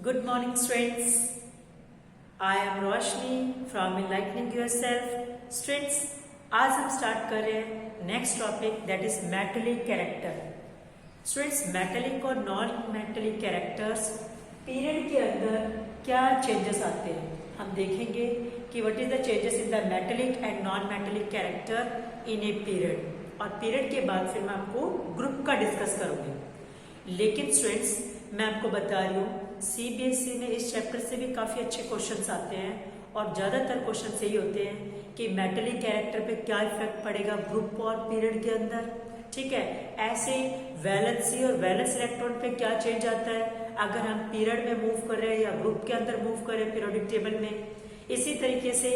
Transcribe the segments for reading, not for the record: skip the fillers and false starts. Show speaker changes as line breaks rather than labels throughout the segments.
Good morning, students. I am Roshni from Enlightening Yourself. Students, आज हम start कर रहे हैं next topic that is metallic character. Students, metallic और non metallic characters period के अंदर क्या चेंजेस आते हैं हम देखेंगे कि what is the changes in the metallic and non metallic character in a period. और पीरियड के बाद फिर मैं आपको ग्रुप का डिस्कस करूंगी. लेकिन स्टूडेंट्स, मैं आपको बता रही हूँ सीबीएसई में इस चैप्टर से भी काफी अच्छे क्वेश्चंस आते हैं और ज्यादातर क्वेश्चंस यही होते हैं कि मेटेलिक कैरेक्टर पे क्या इफेक्ट पड़ेगा ग्रुप और पीरियड के अंदर. ठीक है, ऐसे वैलेंसी और वैलेंस इलेक्ट्रॉन पे क्या चेंज आता है अगर हम पीरियड में मूव कर रहे हैं या ग्रुप के अंदर मूव कर रहे हैं पीरियोडिक टेबल में. इसी तरीके से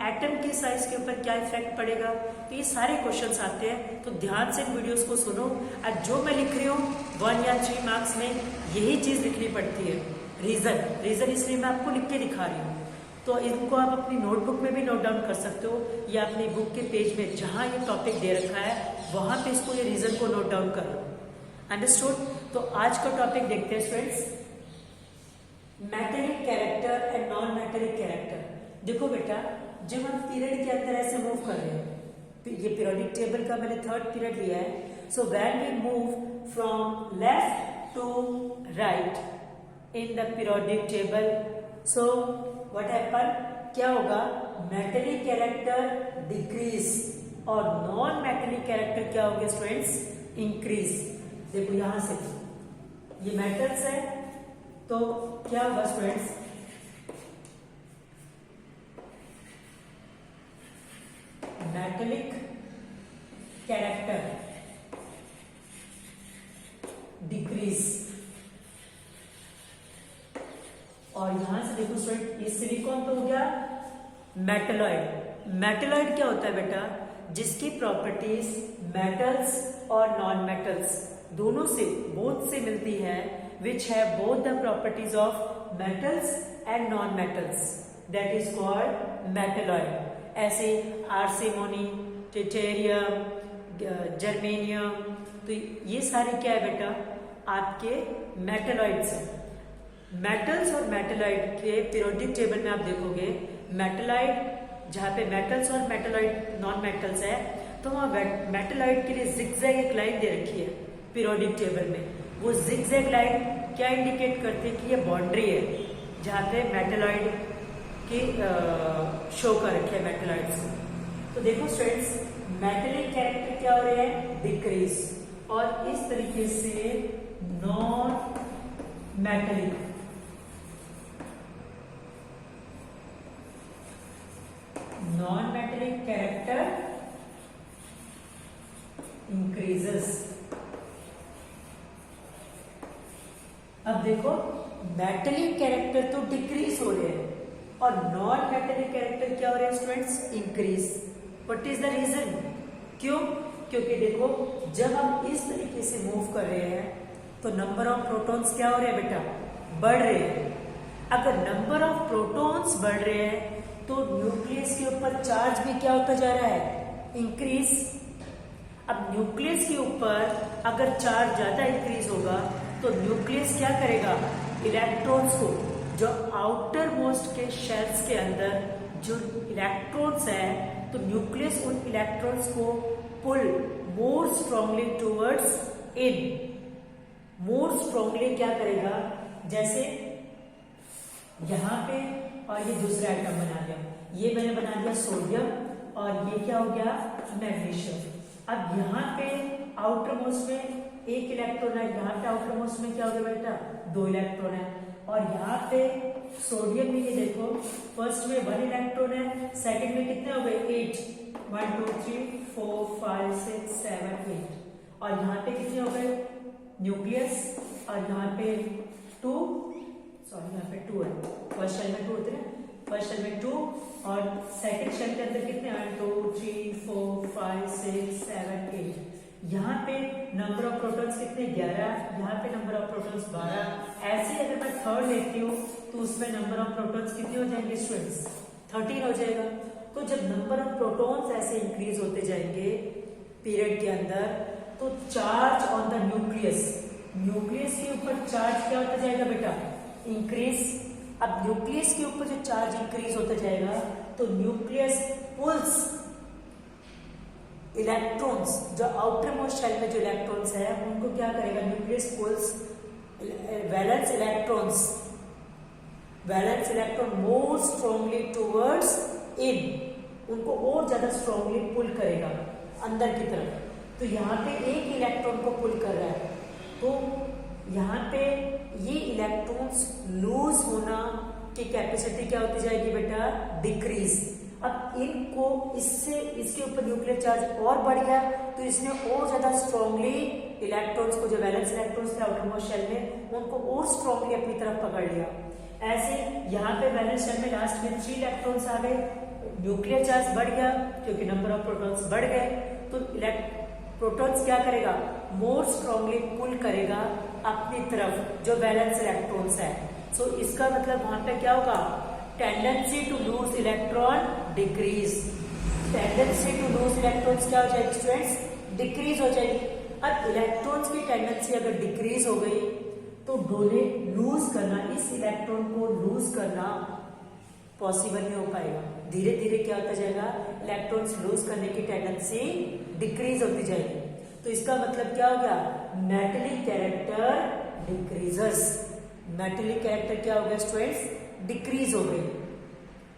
एटम के साइज के ऊपर क्या इफेक्ट पड़ेगा. तो ये सारे क्वेश्चंस आते हैं, तो ध्यान से इन वीडियोस को सुनो. और जो मैं लिख रही हूँ 1 या 3 मार्क्स में यही चीज लिखनी पड़ती है. रीजन इसलिए मैं आपको लिख के दिखा रही हूँ. तो इनको आप अपनी नोटबुक में भी नोट डाउन कर सकते हो या अपनी बुक के पेज में जहां ये टॉपिक दे रखा है वहां पे इसको ये रीजन को नोट डाउन कर लो. अंडरस्टूड. तो आज का टॉपिक देखते हैं students, metallic character and non metallic character. देखो बेटा, जब हम पीरियड के अंदर ऐसे मूव कर रहे हैं, ये पीरियोडिक टेबल का मैंने थर्ड पीरियड लिया है. So when we move from left to right in the periodic table, so what happen, क्या होगा, मेटेलिक कैरेक्टर डिक्रीज और नॉन मेटेलिक कैरेक्टर क्या होगा स्टूडेंट्स, इंक्रीज. देखो यहां से ये मेटल्स है तो क्या होगा स्टूडेंट्स, मेटेलिक कैरेक्टर डिक्रीज. और यहां से देखो स्टूडेंट, ये सिलिकॉन तो हो गया मेटेलॉइड. मेटेलॉइड क्या होता है बेटा, जिसकी प्रॉपर्टीज मेटल्स और नॉन मेटल्स दोनों से बोथ से मिलती है, विच है both the properties of metals and non metals, that is called metalloid. ऐसे आर्सेमोनी, टिटेरियम, जर्मेनियम, तो ये सारे क्या है बेटा आपके मेटेलॉइड्स हैं. मेटल्स और मेटेलॉइड के पीरियोडिक टेबल में आप देखोगे मेटेलॉइड जहां पे मेटल्स और मेटेलॉइड नॉन मेटल्स है, तो वहां मेटेलॉइड के लिए जिगजैग एक लाइन दे रखी है पीरियोडिक टेबल में. वो जिगजैग लाइन क्या इंडिकेट करती है कि ये बाउंड्री है जहां पे मेटेलॉइड की शो कर रखे हैं मेटेलॉइड्स को. तो देखो स्टूडेंट्स, मेटेलिक कैरेक्टर क्या हो रहे हैं, डिक्रीज. और इस तरीके से नॉन मेटेलिक कैरेक्टर इंक्रीजेस. अब देखो, मेटेलिक कैरेक्टर तो डिक्रीज हो रहे हैं और नॉन मेटेलिक कैरेक्टर क्या हो रहे हैं students, increase. What is the reason, क्यों, क्योंकि देखो जब हम इस तरीके से मूव कर रहे हैं तो नंबर ऑफ प्रोटॉन्स क्या हो रहे हैं बेटा, बढ़ रहे हैं. अगर नंबर ऑफ प्रोटॉन्स बढ़ रहे हैं तो न्यूक्लियस के ऊपर चार्ज भी क्या होता जा रहा है, इंक्रीज. अब न्यूक्लियस के ऊपर अगर चार्ज ज्यादा इंक्रीज होगा तो न्यूक्लियस क्या करेगा, इलेक्ट्रॉन्स को, जो आउटर मोस्ट के शेल्स के अंदर जो इलेक्ट्रॉन्स है, तो न्यूक्लियस उन इलेक्ट्रॉन्स को pull more strongly towards in, more strongly क्या करेगा, जैसे यहां पे, और ये दूसरा आइटम बना दिया, ये मैंने बना दिया सोडियम और ये क्या हो गया, मैग्नीशियम. अब यहाँ पे आउटर मोस्ट में एक इलेक्ट्रॉन है, यहाँ पे आउटर मोस्ट में क्या हो गया बेटा, 2 इलेक्ट्रॉन है. और यहाँ पे सोडियम में ये देखो, फर्स्ट में 1 इलेक्ट्रॉन है, सेकंड में कितने हो गए, 8, 1 2 3 4 5 6 7 8. और यहाँ पे कितने हो गए, न्यूक्लियस, और यहाँ पे 2, सॉरी यहाँ पे 2 है, फर्स्ट शेल में 2 होते हैं, फर्स्ट शेल में 2 और सेकंड शेल के अंदर कितने हैं, 2 3 4 5 6 7 8. यहाँ पे नंबर ऑफ प्रोटॉन्स कितने, 11, यहाँ पे नंबर ऑफ प्रोटॉन्स 12. ऐसे अगर मैं थर्ड लेती हूँ तो उसमें नंबर ऑफ प्रोटॉन्स कितने हो जाएंगे स्टूडेंट्स, 13 हो जाएगा. तो जब नंबर ऑफ प्रोटॉन्स ऐसे इंक्रीज होते जाएंगे पीरियड के अंदर, तो charge on the nucleus, nucleus के ऊपर चार्ज क्या होता जाएगा बेटा, इंक्रीज। अब न्यूक्लियस के ऊपर जो चार्ज इंक्रीज होता जाएगा तो न्यूक्लियस पुल्स इलेक्ट्रॉन्स, जो आउटर मोस्ट शेल में जो इलेक्ट्रॉन्स है उनको क्या करेगा, nucleus pulls valence electron more strongly towards in, उनको और ज्यादा स्ट्रॉन्गली पुल करेगा अंदर की तरफ। तो यहाँ पे एक इलेक्ट्रॉन को पुल कर रहा है, तो यहाँ पे ये इलेक्ट्रॉन्स लूज होना की कैपेसिटी क्या होती जाएगी बेटा, डिक्रीज। अब इनको इससे इसके ऊपर न्यूक्लियर चार्ज और बढ़ गया तो इसने और ज्यादा स्ट्रॉन्गली इलेक्ट्रॉन्स को, जो वैलेंस इलेक्ट्रॉन्स थे आउटर मोस्ट शेल में, उनको और स्ट्रॉन्गली अपनी तरफ पकड़ लिया। ऐसे यहाँ पे वैलेंस शेल में लास्ट में 3 इलेक्ट्रॉन्स आ गए, न्यूक्लियर चार्ज बढ़ गया क्योंकि नंबर ऑफ प्रोटॉन्स बढ़ गए, तो प्रोटॉन्स क्या करेगा, मोर स्ट्रॉन्गली पुल करेगा अपनी तरफ जो वैलेंस इलेक्ट्रॉन्स है। सो इसका मतलब वहां पे क्या होगा, tendency to lose electron decrease. Tendency to lose electrons क्या हो जाएगी स्टूडेंट्स, डिक्रीज हो जाएगी। अब इलेक्ट्रॉन्स की टेंडेंसी अगर डिक्रीज हो गई तो डोनेट लूज करना, इस इलेक्ट्रॉन को लूज करना पॉसिबल नहीं हो पाएगा। धीरे धीरे क्या होता जाएगा, इलेक्ट्रॉन्स लूज करने की टेंडेंसी डिक्रीज होती जाएगी। तो इसका मतलब क्या हो गया, metallic character decreases. Metallic character क्या हो गया स्टूडेंट्स, डिक्रीज हो गई।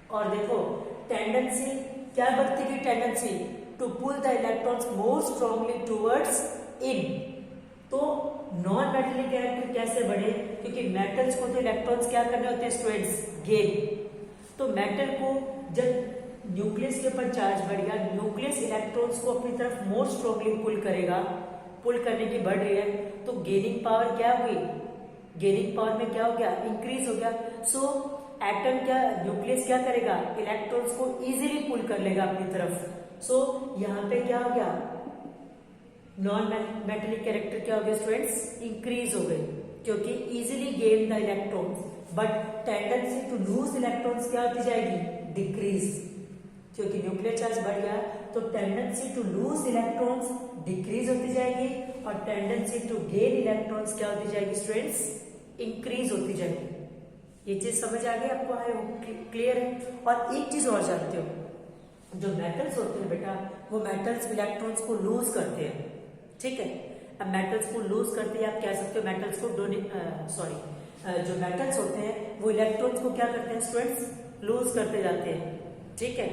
और देखो टेंडेंसी क्या बढ़ती गई, tendency to pull the electrons more strongly towards in. तो नॉन मेटेलिक कैरेक्टर कैसे बढ़े, क्योंकि मेटल्स को तो इलेक्ट्रॉन्स क्या करने होते हैं स्टूडेंट्स, गेन। तो मेटल को जब न्यूक्लियस के ऊपर चार्ज बढ़ गया, न्यूक्लियस इलेक्ट्रॉन्स को अपनी तरफ मोर स्ट्रॉन्गली पुल करेगा, पुल करने की बढ़ रही है, तो गेनिंग पावर क्या हुई, गेनिंग पावर में क्या हो गया, इंक्रीज हो गया। सो एटम क्या, न्यूक्लियस क्या करेगा, इलेक्ट्रॉन्स को इजीली पुल कर लेगा अपनी तरफ। सो यहाँ पे क्या हो गया, नॉन मेटेलिक कैरेक्टर क्या हो गया स्टूडेंट्स, इंक्रीज हो गई क्योंकि easily gain the electrons. But tendency to lose electrons क्या होती जाएगी, डिक्रीज, क्योंकि न्यूक्लियर चार्ज बढ़ गया तो tendency to lose electrons decrease होती जाएगी और टेंडेंसी टू गेन इलेक्ट्रॉन्स क्या होती जाएगी स्टूडेंट्स, इंक्रीज होती जाएगी। ये चीज समझ आ गई आपको, है क्लियर है। और एक चीज और जानते हो, जो मेटल्स होते हैं बेटा, वो मेटल्स इलेक्ट्रॉन्स को लूज करते हैं, ठीक है। अब मेटल्स को लूज करते हैं, आप कह सकते हो मेटल्स को जो मेटल्स होते हैं वो इलेक्ट्रॉन्स को क्या करते हैं स्टूडेंट्स, लूज करते जाते हैं, ठीक है।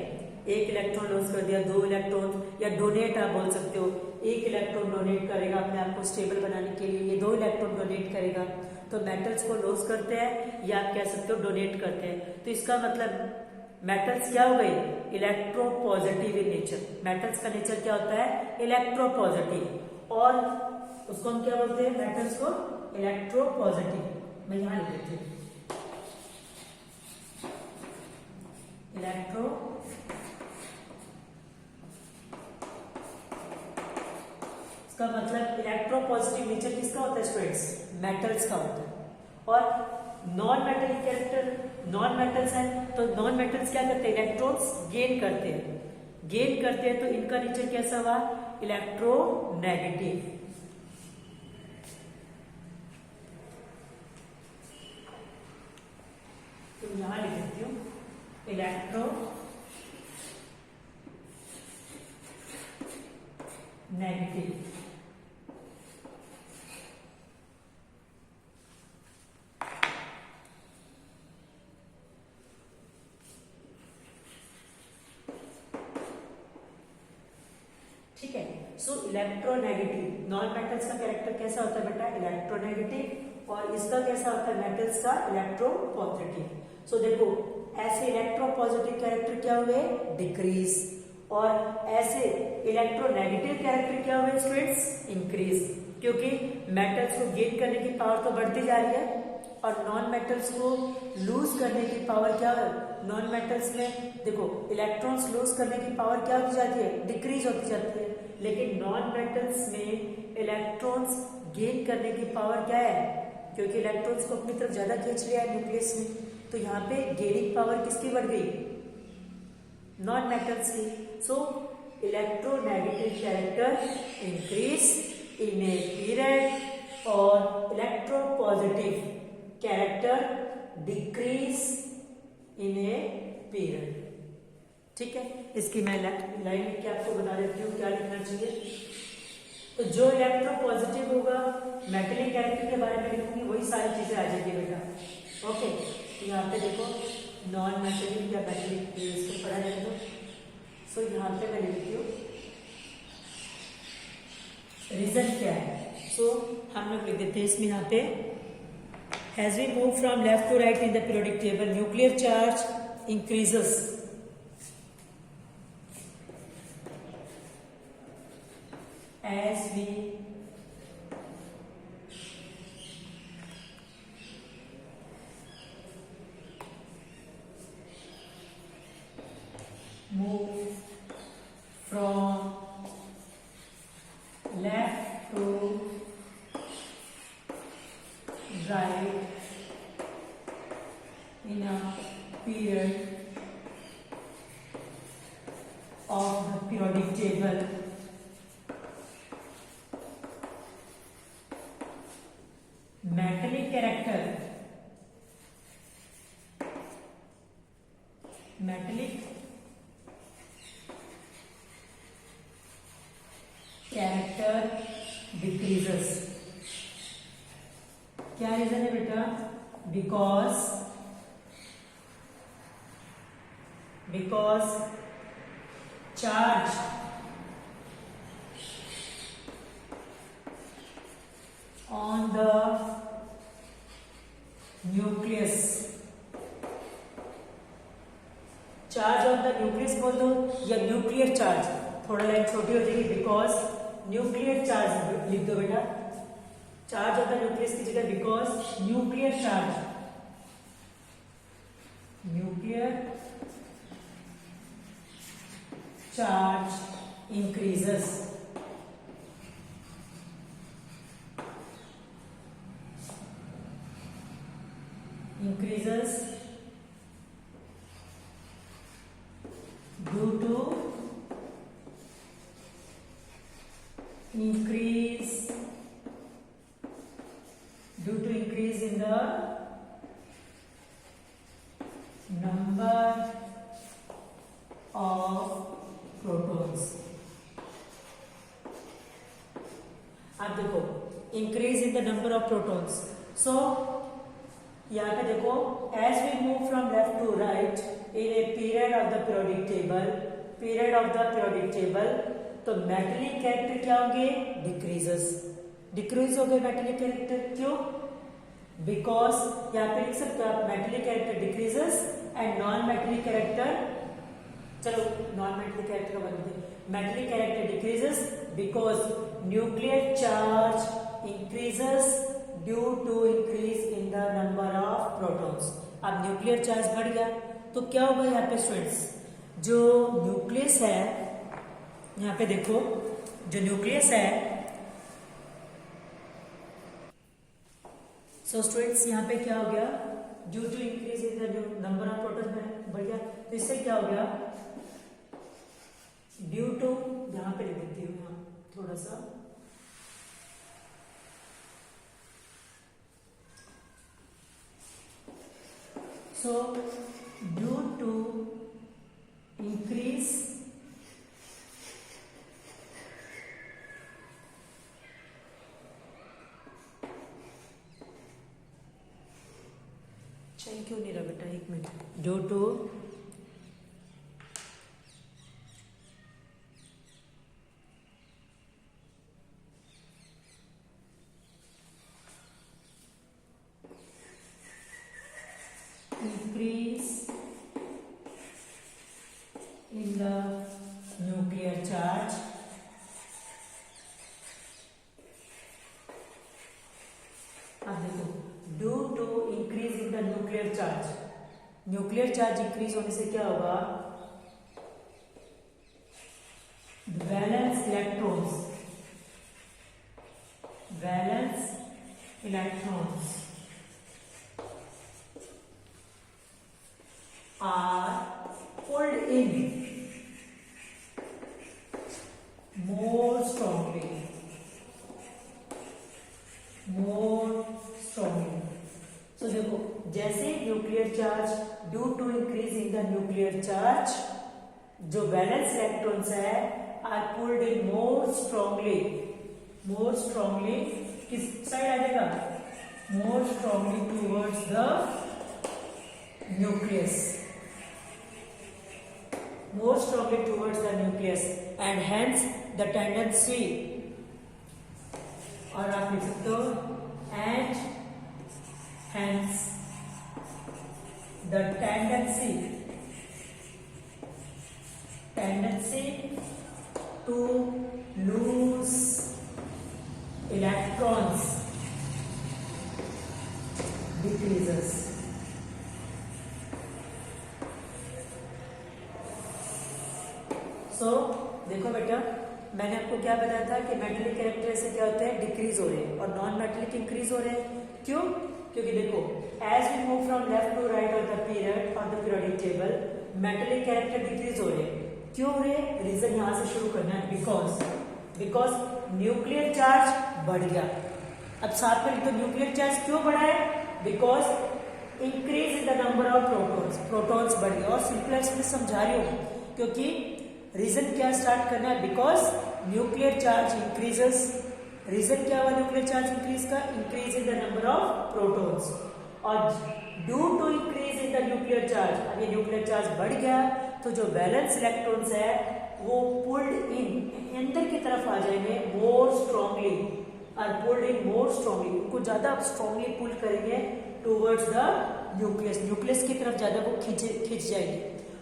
एक इलेक्ट्रॉन लूज कर दिया, 2 इलेक्ट्रॉन, या डोनेट आप बोल सकते हो, एक इलेक्ट्रॉन डोनेट करेगा अपने आप को स्टेबल बनाने के लिए, ये 2 इलेक्ट्रॉन डोनेट करेगा। तो मेटल्स को लूज करते हैं या आप कह सकते हो डोनेट करते हैं। तो इसका मतलब मेटल्स क्या हो गए, इलेक्ट्रोपॉजिटिव इन नेचर। मेटल्स का नेचर क्या होता है, इलेक्ट्रोपॉजिटिव, और उसको हम क्या बोलते हैं, मेटल्स को इलेक्ट्रोपॉजिटिव। मैं यहां लिख देती हूँ, इलेक्ट्रो इसका मतलब इलेक्ट्रोपॉजिटिव नेचर किसका होता है स्टूडेंट्स, मेटल्स का होता है। और non metallic character, non metals है तो नॉन मेटल्स क्या करते हैं, इलेक्ट्रॉन्स गेन करते हैं, गेन करते हैं। तो इनका नेचर कैसा हुआ, इलेक्ट्रोनेगेटिव। तो यहां लिख देती हूँ इलेक्ट्रो नेगेटिव। ठीक है। सो इलेक्ट्रोनेगेटिव, नॉन मेटल्स का कैरेक्टर कैसा होता है बेटा, इलेक्ट्रोनेगेटिव, और इसका कैसा होता है, मेटल्स का इलेक्ट्रोपॉजिटिव। सो देखो ऐसे इलेक्ट्रोपॉजिटिव कैरेक्टर क्या हुए, डिक्रीज, और ऐसे इलेक्ट्रोनेगेटिव कैरेक्टर क्या हुए स्टूडेंट्स, इंक्रीज, क्योंकि मेटल्स को गेन करने की पावर तो बढ़ती जा रही है और नॉन मेटल्स को लूज करने की पावर क्या है, नॉन मेटल्स में देखो इलेक्ट्रॉन्स लूज करने की पावर क्या होती जाती है, डिक्रीज होती जाती है। लेकिन नॉन मेटल्स में इलेक्ट्रॉन्स गेन करने की पावर क्या है, क्योंकि इलेक्ट्रॉन्स को अपनी तरफ ज्यादा खींच लिया है न्यूक्लियस में, तो यहाँ पे गेनिंग पावर किसकी बढ़ गई, नॉन मेटल्स की। So electronegative character increase in a period और electropositive character decrease in a period. ठीक है, इसकी मैं लाइन लिख के आपको बता देती हूँ क्या लिखना चाहिए। तो जो इलेक्ट्रोपॉजिटिव होगा मेटलिक कैरेक्टर के बारे में लिखूंगी, वही सारी चीजें आ जाएगी बेटा। ओके, तो यहाँ पे देखो नॉन मेटलिक या मेटलिक इसको पढ़ा जाएगा। सो यहाँ पे मैं लिखती हूँ रीजन क्या है। सो हम लोग लिख देते हैं इसमें यहाँ पे as we move from left to right in the periodic table, nuclear charge increases as we move from left to right in a period of the periodic table, metallic character decreases। क्या reason है बेटा? Because charge on the nucleus, charge on the nucleus बोल दो या nuclear charge, थोड़ा line छोटी हो जाएगी। बिकॉज न्यूक्लियर चार्ज लिख दो बेटा, चार्ज ऑफ द न्यूक्लियस की जगह because nuclear charge increases. Due to increase in the number of protons। अब देखो increase in the number of protons। so यहाँ पे देखो as we move from left to right in a period of the periodic table, तो metallic character क्या होंगे? Decrease हो गए मेटलिक कैरेक्टर। क्यों? बिकॉज यहाँ पे लिख सकते हो आप metallic character decreases and non metallic character, चलो नॉन मेटलिक कैरेक्टर का बनते, metallic character decreases because nuclear charge increases due to increase in the number of protons. अब न्यूक्लियर चार्ज बढ़ गया तो क्या होगा यहाँ पे स्टूडेंट्स? जो न्यूक्लियस है, यहाँ पे देखो जो न्यूक्लियस है, सो स्टूडेंट्स यहाँ पे क्या हो गया? Due to increase in the number of protons बढ़ गया, तो इससे क्या हो गया? ड्यू टू, यहाँ पे लिख देती हूँ यहाँ थोड़ा सा, सो ड्यू टू इंक्रीज क्यों नहीं रहा बेटा, एक मिनट। ड्यू to increase in the nuclear charge, अब देखो due to increase in the nuclear charge, nuclear charge increase होने से क्या होगा? Valence electrons are pulled in more strongly, so so देखो जैसे nuclear charge due to increase in the nuclear charge जो valence electrons है are pulled in more strongly किस side आ जाएगा, more strongly towards the nucleus, more strongly towards the nucleus and hence the tendency, और आप लिख सकते हो and hence the tendency to lose electrons decreases. सो देखो बेटा मैंने आपको क्या बताया था कि मेटेलिक कैरेक्टर से क्या होते हैं, डिक्रीज हो रहे हैं और नॉन मेटेलिक इंक्रीज हो रहे हैं। क्यों? क्योंकि देखो as we move from left to right of the period on the periodic table metallic character decrease हो रहे हैं। क्यों हो रहे हैं? रीजन यहां से शुरू करना है, बिकॉज न्यूक्लियर चार्ज बढ़ गया। अब साथ में तो न्यूक्लियर चार्ज क्यों बढ़ा है? Because increase in the number of protons बढ़ गया। और सिंपलेक्स में समझा रही हूं क्योंकि रीजन क्या स्टार्ट करना है, because nuclear charge increases. Reason क्या हुआ न्यूक्लियर चार्ज इंक्रीज का? Increase in the number of protons. और due to increase in the nuclear charge, अभी न्यूक्लियर चार्ज बढ़ गया तो जो वैलेंस इलेक्ट्रॉन्स है वो पुल्ड इन अंदर की तरफ आ जाएंगे मोर स्ट्रांगली, और पुल्ड इन मोर स्ट्रांगली, उनको ज्यादा स्ट्रांगली पुल करेंगे टूवर्ड्स द न्यूक्लियस की तरफ ज्यादा वो खींच जाएंगे।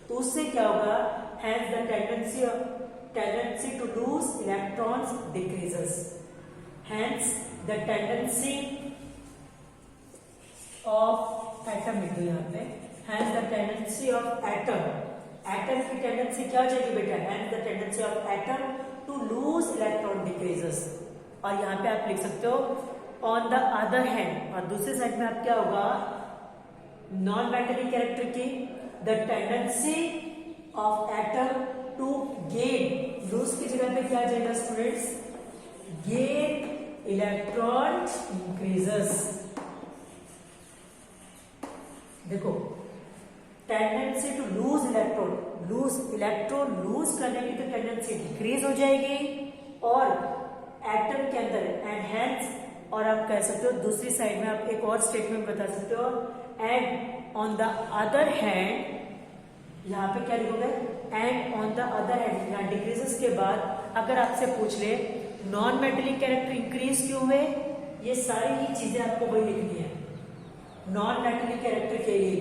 तो उससे क्या होगा, hence the tendency to lose electrons decreases. Hence the tendency of atom लिख दो यहाँ पे, hence the tendency of atom की टेंडेंसी क्या हो जाएगी बेटा, hence the tendency of atom to lose electron decreases। और यहाँ पे आप लिख सकते हो on the other hand, और दूसरे साइड में आप क्या होगा, नॉन मेटेलिक कैरेक्टर की the tendency of atom to gain, lose की जगह पे क्या आ जाएगा स्टूडेंट्स, gain electron increases। देखो tendency to lose electron lose करने की तो टेंडेंसी डिक्रीज हो जाएगी और एटम के अंदर एंड हेंस, और आप कह सकते हो दूसरी साइड में आप एक और स्टेटमेंट बता सकते हो, and on the other hand, यहाँ पे क्या लिखोगे, and on the other hand, यहाँ डिक्रीजेस के बाद अगर आपसे पूछ ले नॉन मेटेलिक कैरेक्टर इंक्रीज क्यों हुए, ये सारी ही चीजें आपको वही लिखनी है नॉन मेटेलिक कैरेक्टर के लिए।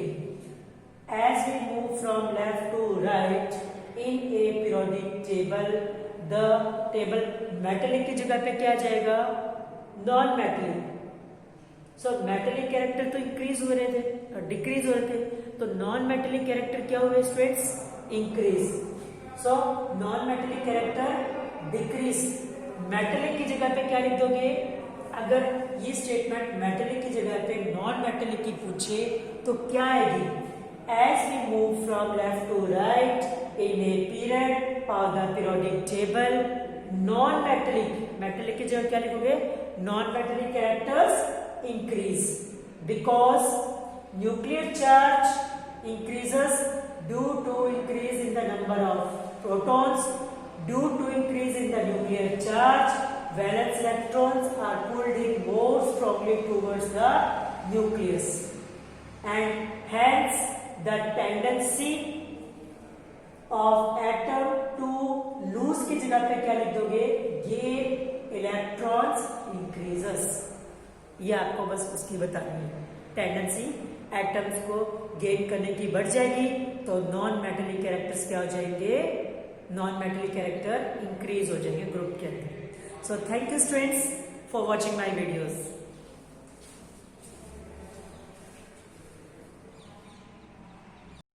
As we move from left to right in a periodic table, the table metallic की जगह पे क्या जाएगा, नॉन मेटेलिक। सो मेटेलिक कैरेक्टर तो इंक्रीज हो रहे थे और डिक्रीज हो रहे थे, तो नॉन मेटेलिक कैरेक्टर क्या हुए students, increase. So non metallic character decrease, metallic की जगह पे क्या लिख दोगे, अगर ये स्टेटमेंट मेटेलिक की जगह पे नॉन मेटेलिक की पूछे तो क्या आएगी, as we move from left to right in a period of the periodic table non metallic की जगह क्या लिखोगे, non metallic characters increase because nuclear charge increases due to increase in the number of protons. Due to increase in the nuclear charge, valence electrons are pulled in more strongly towards the nucleus, and hence the tendency of atom to lose की जगह पे क्या लिख दोगे, gain electrons increases। ये आपको बस उसकी बतानी है, टेंडेंसी एटम्स को गेन करने की बढ़ जाएगी तो नॉन मेटेलिक कैरेक्टर्स क्या हो जाएंगे, नॉन मेटेलिक कैरेक्टर इंक्रीज हो जाएंगे ग्रुप के अंदर। So thank you students for watching my videos.